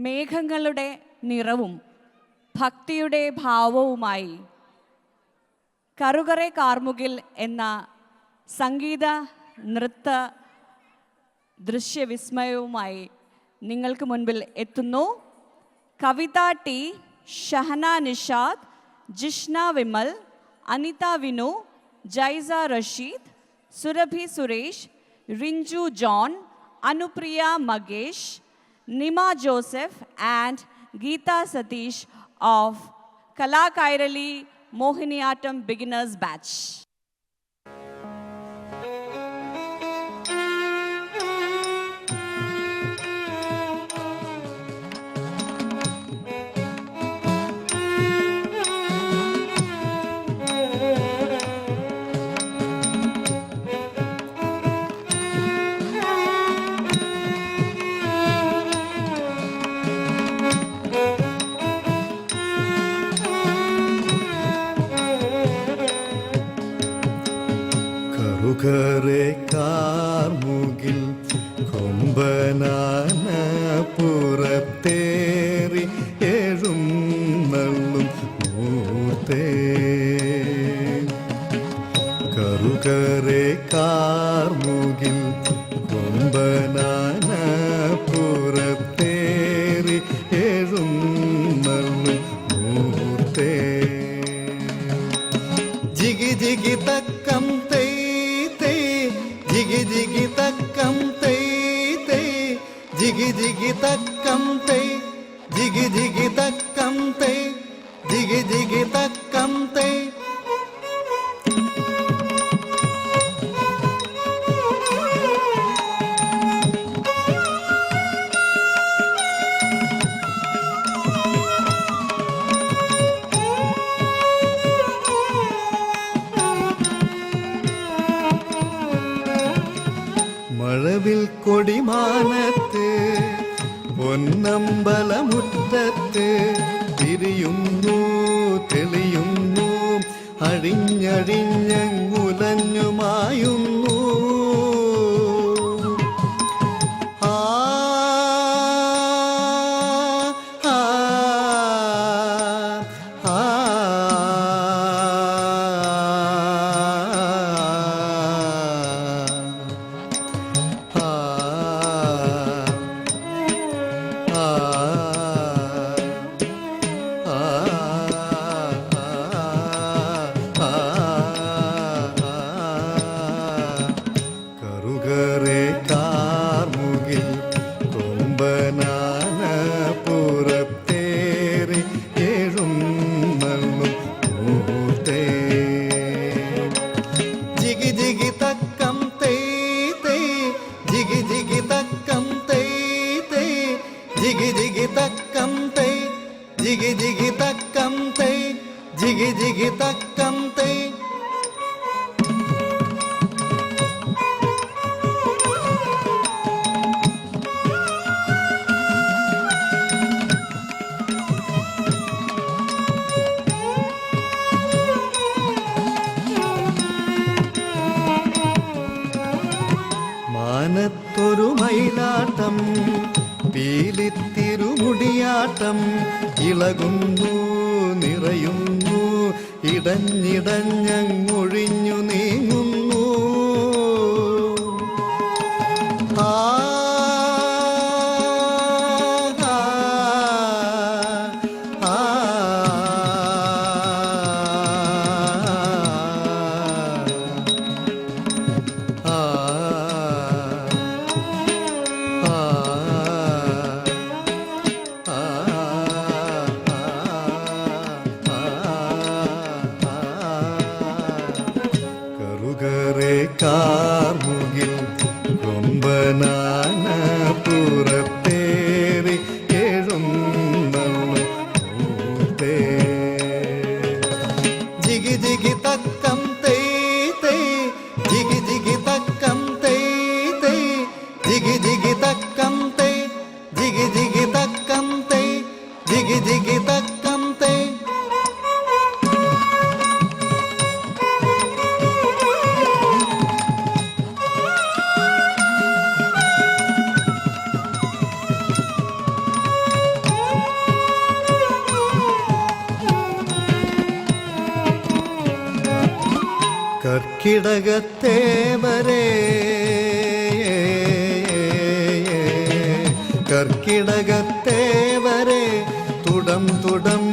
മേഘങ്ങളുടെ നിറവും ഭക്തിയുടെ ഭാവവുമായി കറുകറെ കാർമുകിൽ എന്ന സംഗീത നൃത്ത ദൃശ്യവിസ്മയവുമായി നിങ്ങൾക്ക് മുൻപിൽ എത്തുന്നു Kavitha T, Shahana Nishad, Jishna Vimal, Anitha Vinu, Jaisa Rasheed, Surabhi Suresh, Rinchu John, Anupriya Magesh, Nima Joseph and Geetha Satheesh of Kalakairali Mohiniyattam beginners batch. കറുകറെ കാർമുകിൽ കൊമ്പനാന പുറത്തേറി എഴുന്നള്ളും മൂർത്തേ. കറുകറെ കാർമുകിൽ കൊമ്പനാന പുറത്തേറി എഴുന്നള്ളും മൂർത്തേ. ജിഗി ജിഗി തക്കം തൈ ജിഗി ജിഗി തക്കം തൈ തൈ, ജിഗി ജിഗി തക്കം തൈ, ജിഗി ജിഗി തക്കം തൈ, ജിഗി ജിഗി തക്കം തൈ. മഴവിൽ കൊടിമാനത്ത് പൊന്നമ്പലമുറ്റത്ത് തിരിയുന്നു തെളിയുന്നു അഴിഞ്ഞഴിഞ്ഞുലഞ്ഞുമായുന്നു. ആ കറുകറെ കാർമുകിൽ കൊമ്പനാന പുറത്തേറി എഴുന്നള്ളും മൂർത്തേ. ജിഗി ജിഗി തക്കം തൈ തൈ, ജിഗി ജിഗി തക്കം തൈ തൈ, ജിഗി ജിഗി തക്കം തൈ, ജിഗി ജിഗി തക്കം തൈ, ജിഗി ജിഗി തക്കം തൈ. മാനത്തൊരു മയിലാട്ടം പീലിത്തിരുമുടിയാട്ടം ഇളകുന്നു നിറയുന്നു ഇടഞ്ഞിടഞ്ഞൊഴിഞ്ഞു നീങ്ങുന്നു. ആ കറുകറെ കാർമുകിൽ കൊമ്പനാന പുറത്തേറി എഴുന്നള്ളും മൂർത്തേ. ജിഗി ജിഗി തക്കം തൈ തൈ, ജിഗി ജിഗി തക്കം തൈ തൈ, ജിഗി ജിഗി തക്കം തൈ, ജിഗി ജിഗി തക്കം തൈ, ജിഗി ജിഗി തക്കം തൈ. കർക്കിടകത്തേവരേ കർക്കിടകത്തേവരേ തുടം തുടം